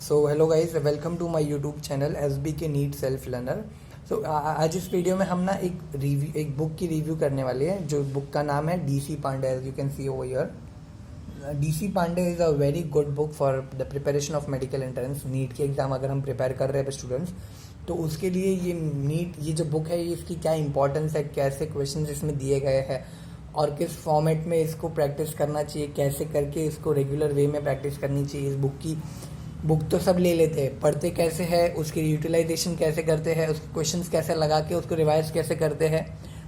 So hello guys, welcome to my YouTube channel SBK NEET self learner. So आज इस video में हम ना एक बुक की रिव्यू करने वाले हैं, जो बुक का नाम है DC Pandey. As you can see over here, DC Pandey is a very good book for the preparation of medical entrance. NEET के एग्ज़ाम अगर हम प्रिपेयर कर रहे हैं स्टूडेंट्स, तो उसके लिए ये जो बुक है, ये इसकी क्या इंपॉर्टेंस है, कैसे क्वेश्चन इसमें दिए गए हैं और किस फॉर्मेट में इसको प्रैक्टिस करना चाहिए, कैसे करके इसको रेगुलर वे में प्रैक्टिस करनी चाहिए। इस बुक तो सब ले लेते हैं, पढ़ते कैसे है, उसकी यूटिलाइजेशन कैसे करते हैं, उसके क्वेश्चंस कैसे लगा के उसको रिवाइज कैसे करते हैं,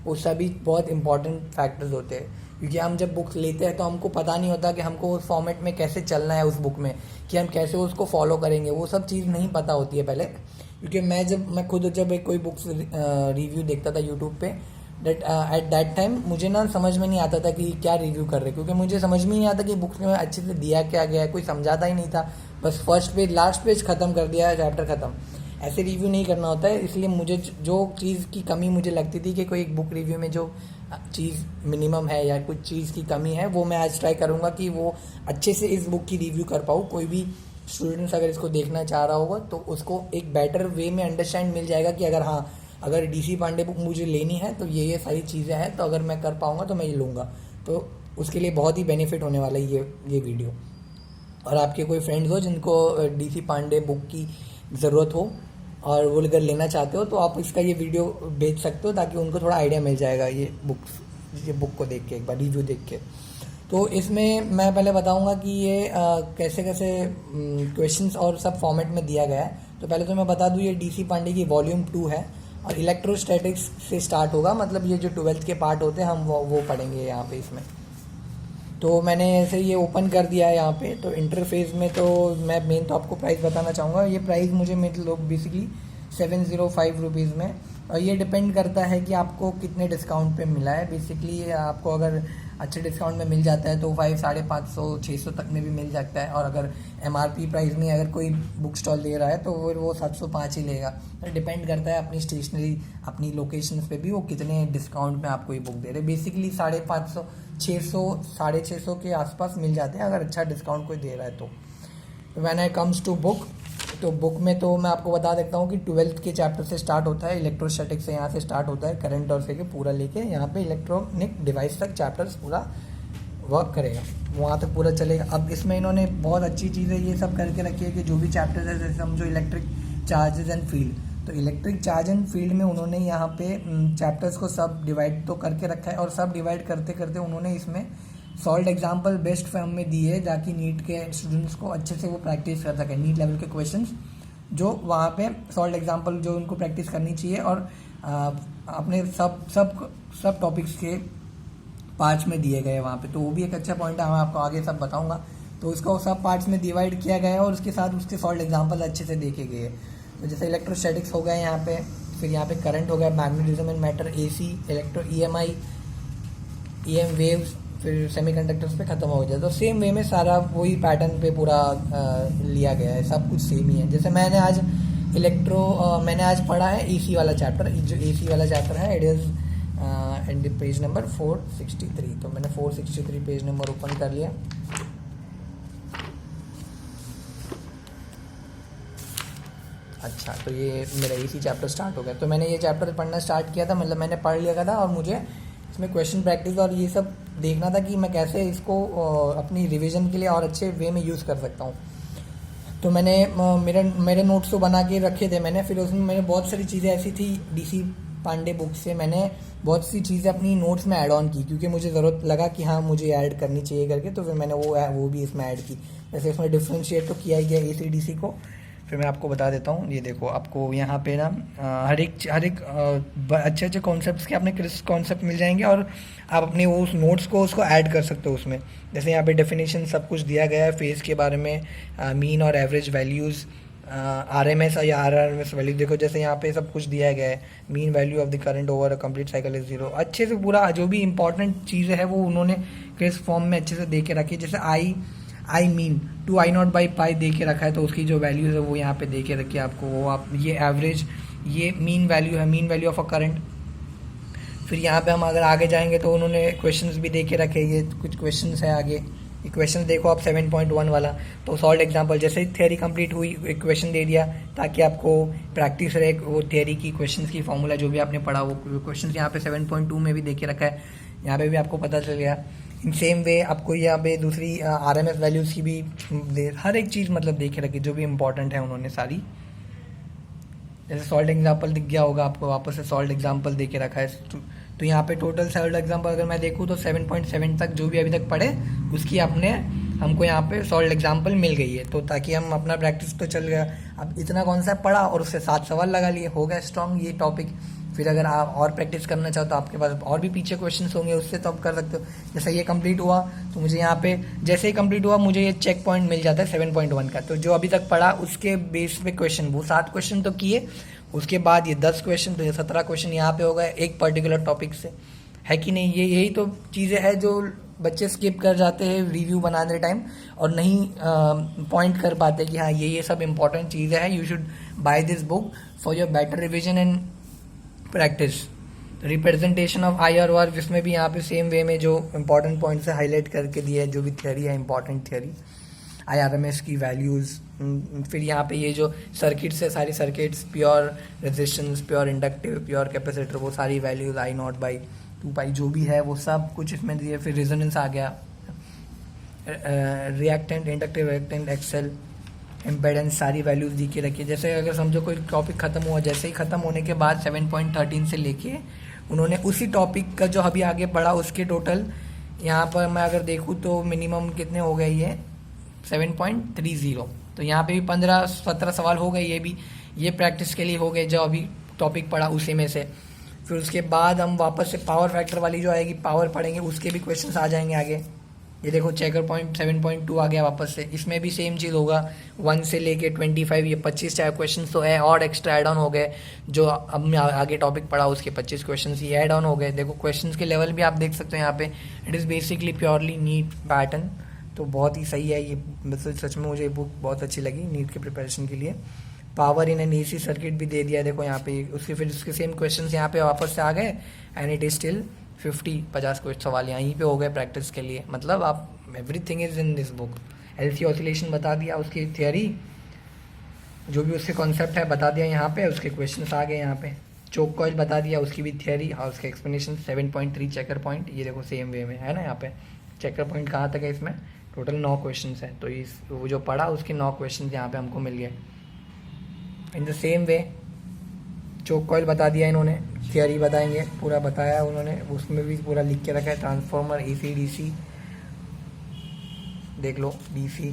वो सभी बहुत इंपॉर्टेंट फैक्टर्स होते हैं। क्योंकि हम जब बुक लेते हैं तो हमको पता नहीं होता कि हमको उस फॉर्मेट में कैसे चलना है उस बुक में, कि हम कैसे उसको फॉलो करेंगे, वो सब चीज़ नहीं पता होती है पहले। क्योंकि मैं खुद जब एक कोई बुक्स रिव्यू देखता था यूट्यूब पे, एट दैट टाइम मुझे ना समझ में नहीं आता था कि क्या रिव्यू कर रहे, क्योंकि मुझे समझ में नहीं आता कि बुक्स में अच्छे से दिया क्या गया है, कोई समझाता ही नहीं था। बस फर्स्ट पेज लास्ट पेज ख़त्म कर दिया है, चैप्टर ख़त्म। ऐसे रिव्यू नहीं करना होता है। इसलिए मुझे जो चीज़ की कमी मुझे लगती थी कि कोई एक बुक रिव्यू में जो चीज़ मिनिमम है या कुछ चीज़ की कमी है, वो मैं आज ट्राई करूँगा कि वो अच्छे से इस बुक की रिव्यू कर पाऊँ। कोई भी स्टूडेंट्स अगर इसको देखना चाह रहा होगा तो उसको एक बेटर वे में अंडरस्टैंड मिल जाएगा कि अगर DC पांडे बुक मुझे लेनी है तो ये सारी चीज़ें हैं, तो अगर मैं कर पाऊँगा तो मैं ये लूँगा। तो उसके लिए बहुत ही बेनिफिट होने वाला है ये वीडियो। और आपके कोई फ्रेंड्स हो जिनको DC पांडे बुक की ज़रूरत हो और वो अगर लेना चाहते हो, तो आप इसका ये वीडियो भेज सकते हो, ताकि उनको थोड़ा आइडिया मिल जाएगा ये बुक को देख के, एक बार रिव्यू देख के। तो इसमें मैं पहले बताऊंगा कि ये कैसे कैसे क्वेश्चंस और सब फॉर्मेट में दिया गया है। तो पहले तो मैं बता दूं, ये DC पांडे की वॉल्यूम 2 है और इलेक्ट्रोस्टैटिक्स से स्टार्ट होगा। मतलब ये जो 12th के पार्ट होते हैं हम वो पढ़ेंगे यहाँ पे इसमें। तो मैंने ऐसे ये ओपन कर दिया है यहाँ पे। तो इंटरफेस में तो मैं मेन तो आपको प्राइस बताना चाहूँगा। ये प्राइस मुझे मतलब बेसिकली 705 रुपीज़ में, और ये डिपेंड करता है कि आपको कितने डिस्काउंट पे मिला है। बेसिकली आपको अगर अच्छे डिस्काउंट में मिल जाता है तो 500, 600 तक में भी मिल सकता है। और अगर MRP प्राइस में अगर कोई बुक स्टॉल दे रहा है तो वो 705 ही लेगा। तो डिपेंड करता है अपनी स्टेशनरी, अपनी लोकेशंस पे भी वो कितने डिस्काउंट में आपको ये बुक दे रहे हैं। बेसिकली 550, 600, 650 के आसपास मिल जाते हैं अगर अच्छा डिस्काउंट कोई दे रहा है तो। When I comes to book, तो बुक में तो मैं आपको बता देता हूँ कि 12th के चैप्टर से स्टार्ट होता है। इलेक्ट्रोस्टैटिक्स से यहाँ से स्टार्ट होता है, करंट और से पूरा लेके यहाँ पे इलेक्ट्रॉनिक डिवाइस तक चैप्टर्स पूरा वर्क करेगा, वहाँ तक पूरा चलेगा। अब इसमें इन्होंने बहुत अच्छी चीज़ें ये सब करके रखी है कि जो भी चैप्टर्स है, जैसे समझो इलेक्ट्रिक चार्जेस एंड फील्ड, तो इलेक्ट्रिक चार्ज एंड फील्ड में उन्होंने यहाँ पे चैप्टर्स को सब डिवाइड तो करके रखा है, और सब डिवाइड करते करते उन्होंने इसमें सॉल्व एग्जाम्पल बेस्ट फॉर्म में दिए, ताकि नीट के स्टूडेंट्स को अच्छे से वो प्रैक्टिस कर सकें। नीट लेवल के क्वेश्चंस जो वहाँ पे सॉल्व एग्जाम्पल जो उनको प्रैक्टिस करनी चाहिए, और अपने सब टॉपिक्स के पार्ट्स में दिए गए वहाँ पे। तो वो भी एक अच्छा पॉइंट है, मैं आपको आगे सब बताऊँगा। तो इसको सब पार्ट्स में डिवाइड किया गया है, और उसके साथ उसके सॉल्व एग्जाम्पल अच्छे से देखे गए। तो जैसे इलेक्ट्रोस्टैटिक्स हो गया यहाँ पे, फिर यहाँ पे करंट हो गया, magnetism and matter, AC, electro EMI, EM waves, फिर सेमीकंडक्टर्स पे ख़त्म हो जाए। तो सेम वे में सारा वही पैटर्न पे पूरा लिया गया है, सब कुछ सेम ही है। जैसे मैंने आज पढ़ा है AC वाला चैप्टर, जो AC वाला चैप्टर है, it is and page number 463। तो मैंने 463 पेज नंबर ओपन कर लिया। अच्छा, तो ये मेरा AC चैप्टर स्टार्ट हो गया। तो मैंने ये चैप्टर पढ़ना स्टार्ट किया था, मतलब मैंने पढ़ लिया था, और मुझे इसमें क्वेश्चन प्रैक्टिस और ये सब देखना था कि मैं कैसे इसको अपनी रिवीजन के लिए और अच्छे वे में यूज़ कर सकता हूँ। तो मैंने मेरे नोट्स तो बना के रखे थे मैंने। फिर उसमें मैंने बहुत सारी चीज़ें ऐसी थी DC पांडे बुक से, मैंने बहुत सी चीज़ें अपनी नोट्स में ऐड ऑन की, क्योंकि मुझे ज़रूरत लगा कि हाँ मुझे ऐड करनी चाहिए करके। तो फिर मैंने वो भी इसमें ऐड की। जैसे इसमें डिफ्रेंशिएट तो किया ही गया AC DC को। फिर मैं आपको बता देता हूँ, ये देखो आपको यहाँ पे ना हर एक अच्छे अच्छे कॉन्सेप्ट्स के अपने कॉन्सेप्ट मिल जाएंगे, और आप अपने उस नोट्स को उसको ऐड कर सकते हो उसमें। जैसे यहाँ पे डेफिनेशन सब कुछ दिया गया है, फेज के बारे में, मीन और एवरेज वैल्यूज़, RMS या RMS वैल्यू देखो, जैसे यहाँ पे सब कुछ दिया गया है। Mean value of the current over a complete cycle is 0। अच्छे से पूरा जो भी इंपॉर्टेंट चीज़ें है वो उन्होंने किस फॉर्म में अच्छे से दे के रखी है। जैसे आई मीन 2I0/π दे के रखा है, तो उसकी जो वैल्यूज़ है वो यहाँ पे दे के रखी है आपको। वो आप ये एवरेज, ये मीन वैल्यू है, mean value of a current. फिर यहाँ पे हम अगर आगे जाएंगे तो उन्होंने क्वेश्चंस भी दे के रखे, ये कुछ क्वेश्चंस है आगे क्वेश्चन देखो आप 7.1 वाला, तो सॉल्व एग्जांपल जैसे ही थ्योरी कंप्लीट हुई एक क्वेश्चन दे दिया ताकि आपको प्रैक्टिस रहे वो थ्योरी की क्वेश्चंस की फॉर्मूला जो भी आपने पढ़ा वो क्वेश्चन यहाँ पे 7.2 में भी देखे रखा है, यहाँ पे भी आपको पता चल गया। इन सेम वे आपको यहाँ पे दूसरी RMS वैल्यूज़ की भी हर एक चीज़ मतलब देखे रखी जो भी इंपॉर्टेंट है उन्होंने सारी। जैसे सॉल्व एग्जाम्पल दिख गया होगा आपको, वापस से सॉल्व एग्जाम्पल दे के रखा है। तो यहाँ पे टोटल सॉल्व एग्जाम्पल अगर मैं देखूँ तो 7.7 तक जो भी अभी तक पढ़े उसकी हमको यहाँ पे सॉल्व एग्जाम्पल मिल गई है, तो ताकि हम अपना प्रैक्टिस तो चल गया। अब इतना कॉन्सेप्ट पढ़ा और उससे 7 सवाल लगा लिए, हो गया स्ट्रॉन्ग ये टॉपिक। फिर अगर आप और प्रैक्टिस करना चाहो तो आपके पास और भी पीछे क्वेश्चंस होंगे, उससे तो आप कर सकते हो। जैसे ये कंप्लीट हुआ तो मुझे यहाँ पे जैसे ही कंप्लीट हुआ मुझे ये चेक पॉइंट मिल जाता है 7.1 का, तो जो अभी तक पढ़ा उसके बेस पे क्वेश्चन, वो 7 क्वेश्चन तो किए, उसके बाद ये 10 क्वेश्चन, तो ये 17 क्वेश्चन यहाँ पे हो गए एक पर्टिकुलर टॉपिक से, है कि नहीं। ये यही तो चीज़ें हैं जो बच्चे स्किप कर जाते हैं रिव्यू बनाने टाइम और नहीं पॉइंट कर पाते कि हाँ ये सब इंपॉर्टेंट चीज़ें हैं। You should by this book for your better revision and practice. Representation of IROR, जिसमें भी यहाँ पे सेम वे में जो इंपॉर्टेंट पॉइंट्स है हाईलाइट करके दिया है, जो भी थ्योरी है इंपॉर्टेंट थ्योरी, IRMS की वैल्यूज़। फिर यहाँ पे ये जो सर्किट्स है, सारी circuits, pure resistance, pure inductive, pure capacitor, वो सारी वैल्यूज़ I0/2π जो भी है वो सब कुछ इसमें दिए। फिर रेजोनेंस आ गया, reactant, inductive reactant, excel, impedance, सारी वैल्यूज़ दी के रखी है। जैसे अगर समझो कोई टॉपिक खत्म हुआ, जैसे ही खत्म होने के बाद 7.13 से लेके उन्होंने उसी टॉपिक का जो अभी आगे पढ़ा उसके टोटल यहाँ पर मैं अगर देखूँ तो मिनिमम कितने हो गए, ये 7.30, तो यहाँ पे भी 15-17 सवाल हो गए। ये प्रैक्टिस के लिए हो गए जो अभी टॉपिक पढ़ा उसी में से। फिर उसके बाद हम वापस से पावर फैक्टर वाली जो आएगी पावर पढ़ेंगे, उसके भी क्वेश्चंस आ जाएंगे आगे। ये देखो चेकर पॉइंट 7.2 आ गया वापस से, इसमें भी सेम चीज़ होगा 1 से लेके 25, ये 25 टाइप क्वेश्चन तो है, और एक्स्ट्रा एड ऑन हो गए जो अब आगे टॉपिक पढ़ा उसके 25 क्वेश्चन ये एड ऑन हो गए। देखो क्वेश्चन के लेवल भी आप देख सकते हो यहाँ पे, it is basically purely NEET pattern, तो बहुत ही सही है ये। सच में मुझे ये बुक बहुत अच्छी लगी नीट के प्रिपरेशन के लिए। Power in an AC circuit भी दे दिया है देखो यहाँ पे, उसके फिर उसके सेम क्वेश्चंस यहाँ पे वापस से आ गए, एंड इट इज स्टिल 50 कुछ सवाल यहीं पे हो गए प्रैक्टिस के लिए। मतलब आप everything is in this book. LC oscillation बता दिया, उसकी थियोरी जो भी उसके कॉन्सेप्ट है बता दिया यहाँ पे, उसके क्वेश्चंस आ गए यहाँ पे। चोक कॉइल बता दिया, उसकी भी थियोरी और उसके एक्सप्लेनेशन। 7.3 चेकर पॉइंट, ये देखो सेम वे में है ना, यहाँ पे चेकर पॉइंट कहाँ तक है, इसमें टोटल 9 क्वेश्चन है, तो इस वो जो पढ़ा उसके 9 क्वेश्चन यहाँ पे हमको मिल गए। In the same way choke coil बता दिया इन्होंने, थियोरी बताएंगे, पूरा बताया उन्होंने, उसमें भी पूरा लिख के रखा है। ट्रांसफॉर्मर, AC DC देख लो, DC।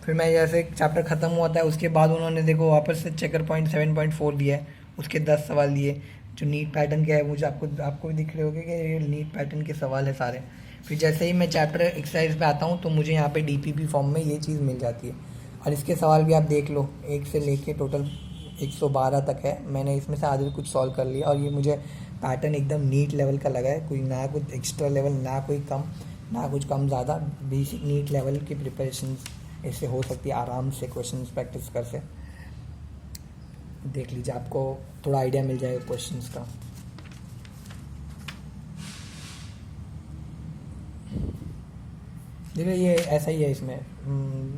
फिर मैं जैसे चैप्टर ख़त्म हुआ था उसके बाद उन्होंने देखो वापस से चेकर पॉइंट 7.4 दिया है, उसके 10 सवाल दिए जो नीट पैटर्न के है। मुझे आपको भी दिख रहे होंगे कि ये नीट पैटर्न के सवाल है सारे। फिर जैसे ही मैं चैप्टर एक्सरसाइज पे आता हूँ तो मुझे यहाँ पे DPP फॉर्म में ये चीज़ मिल जाती है, और इसके सवाल भी आप देख लो, 1 से लेके टोटल 112 तक है। मैंने इसमें से आधे कुछ सॉल्व कर लिया, और ये मुझे पैटर्न एकदम नीट लेवल का लगा है, कोई ना कुछ एक्स्ट्रा लेवल, ना कोई कम, ना कुछ कम ज़्यादा, बेसिक नीट लेवल की प्रिपरेशन इससे हो सकती है आराम से, क्वेश्चन प्रैक्टिस कर से। देख लीजिए, आपको थोड़ा आइडिया मिल जाएगा क्वेश्चन का। देखिए ये ऐसा ही है, इसमें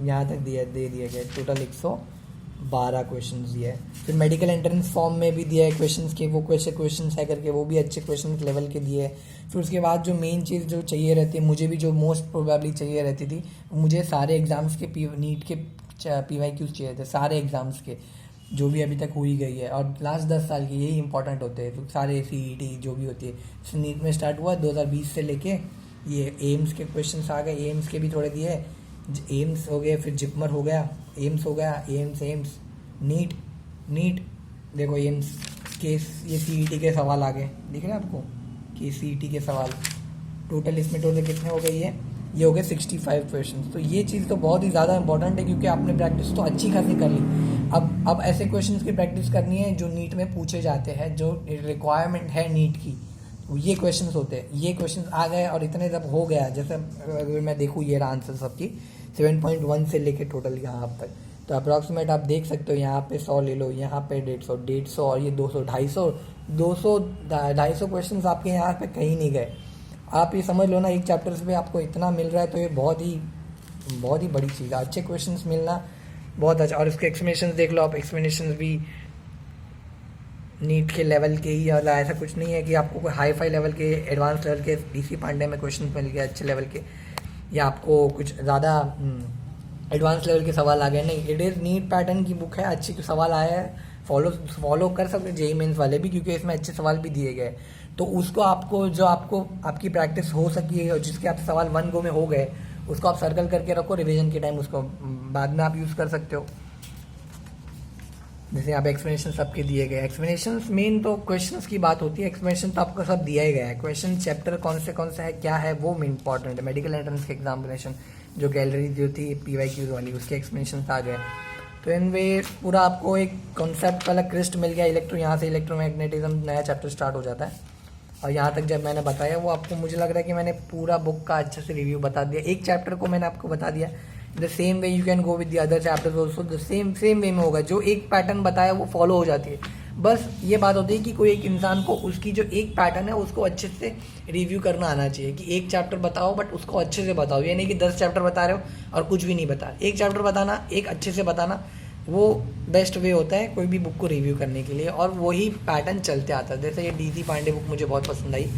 यहाँ तक दे दिया गया टोटल 112 क्वेश्चन दिए है। फिर मेडिकल एंट्रेंस फॉर्म में भी दिया है क्वेश्चंस के, वो कैसे क्वेश्चंस है करके, वो भी अच्छे क्वेश्चन लेवल के दिए है। फिर उसके बाद जो मेन चीज़ जो चाहिए रहती है, मुझे भी जो मोस्ट प्रोबेबली चाहिए रहती थी, मुझे सारे एग्ज़ाम्स के नीट के PYQs चाहिए थे, सारे एग्ज़ाम्स के जो भी अभी तक हुई गई है, और लास्ट 10 साल की यही इंपॉर्टेंट होते हैं। तो सारे CET जो भी होती है नीट में स्टार्ट हुआ 2020 से लेके, ये एम्स के क्वेश्चंस आ गए, एम्स के भी थोड़े दिए, एम्स हो गए, फिर जिपमर हो गया, एम्स हो गया, एम्स नीट देखो एम्स के ये CET के सवाल आ गए, दिख रहे हैं आपको कि CET के सवाल टोटल इसमें टोटल कितने हो गए, ये हो गए 65 क्वेश्चन। तो ये चीज़ तो बहुत ही ज़्यादा इंपॉर्टेंट है, क्योंकि आपने प्रैक्टिस तो अच्छी खासी कर ली। अब ऐसे क्वेश्चंस की प्रैक्टिस करनी है जो नीट में पूछे जाते हैं, जो रिक्वायरमेंट है नीट की, ये क्वेश्चंस होते हैं। ये क्वेश्चंस आ गए और इतने जब हो गया, जैसे अगर मैं देखूँ ये रहा आंसर सबकी 7.1 से लेके टोटल यहाँ अब तक, तो अप्रॉक्सीमेट आप देख सकते हो, यहाँ पे 100 ले लो, यहाँ पे 150 और ये 200 250 क्वेश्चंस आपके यहाँ पे कहीं नहीं गए। आप ये समझ लो ना, एक चैप्टर पे आपको इतना मिल रहा है तो ये बहुत ही बड़ी चीज़ है। अच्छे क्वेश्चंस मिलना बहुत अच्छा, और उसके एक्सप्लेनेशन देख लो आप, एक्सप्लेनेशन भी नीट के लेवल के ही, और ऐसा कुछ नहीं है कि आपको कोई हाई फाई लेवल के, एडवांस लेवल के डीसी पांडे में क्वेश्चन मिल गए अच्छे लेवल के, या आपको कुछ ज़्यादा एडवांस लेवल के सवाल आ गए। नहीं, इट इज़ नीट पैटर्न की बुक है, अच्छे सवाल आए हैं, फॉलो कर सकते जेई मेंस वाले भी, क्योंकि इसमें अच्छे सवाल भी दिए गए। तो उसको आपको जो आपकी प्रैक्टिस हो सकी है और जिसके आप सवाल 1 गो में हो गए, उसको आप सर्कल करके रखो रिवीजन के टाइम, उसको बाद में आप यूज़ कर सकते हो। जैसे आप एक्सप्लेनेशन सबके दिए गए, एक्सप्लेनेशन मेन तो क्वेश्चंस की बात होती है, एक्सप्लेनेशन तो आपको सब दिया ही गया है। क्वेश्चन चैप्टर कौन से है, क्या है, वो इंपॉर्टेंट है। मेडिकल एंट्रेंस के एग्जामिनेशन जो गैलरी जो थी PYQ वाली, उसके एक्सप्लेनेशन आ गए। तो इन वे पूरा आपको एक कॉन्सेप्ट वाला क्रिस्ट मिल गया। यहाँ से इलेक्ट्रोमैग्नेटिज्म नया चैप्टर स्टार्ट हो जाता है। और यहाँ तक जब मैंने बताया वो आपको, मुझे लग रहा है कि मैंने पूरा बुक का अच्छे से रिव्यू बता दिया। एक चैप्टर को मैंने आपको बता दिया, the same way you can go with the other chapters also, the same वे में होगा। जो एक पैटर्न बताया वो फॉलो हो जाती है। बस ये बात होती है कि कोई एक इंसान को उसकी जो एक पैटर्न है उसको अच्छे से रिव्यू करना आना चाहिए, कि एक चैप्टर बताओ बट उसको अच्छे से बताओ। ये नहीं कि 10 चैप्टर बता रहे हो और कुछ भी नहीं बता। एक चैप्टर बताना, एक अच्छे से बताना, वो बेस्ट वे होता है कोई भी बुक को रिव्यू करने के लिए, और वही पैटर्न चलते आता है। जैसे ये डीसी पांडे बुक मुझे बहुत पसंद आई।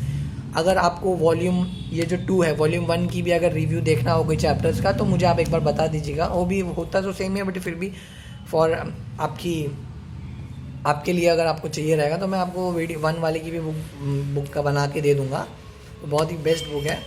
अगर आपको वॉल्यूम ये जो 2 है, वॉल्यूम 1 की भी अगर रिव्यू देखना हो कोई चैप्टर्स का, तो मुझे आप एक बार बता दीजिएगा। वो भी होता तो सेम ही है, बट फिर भी फॉर आपके लिए अगर आपको चाहिए रहेगा तो मैं आपको वीडियो 1 वाले की भी बुक का बना के दे दूँगा। तो बहुत ही बेस्ट बुक है।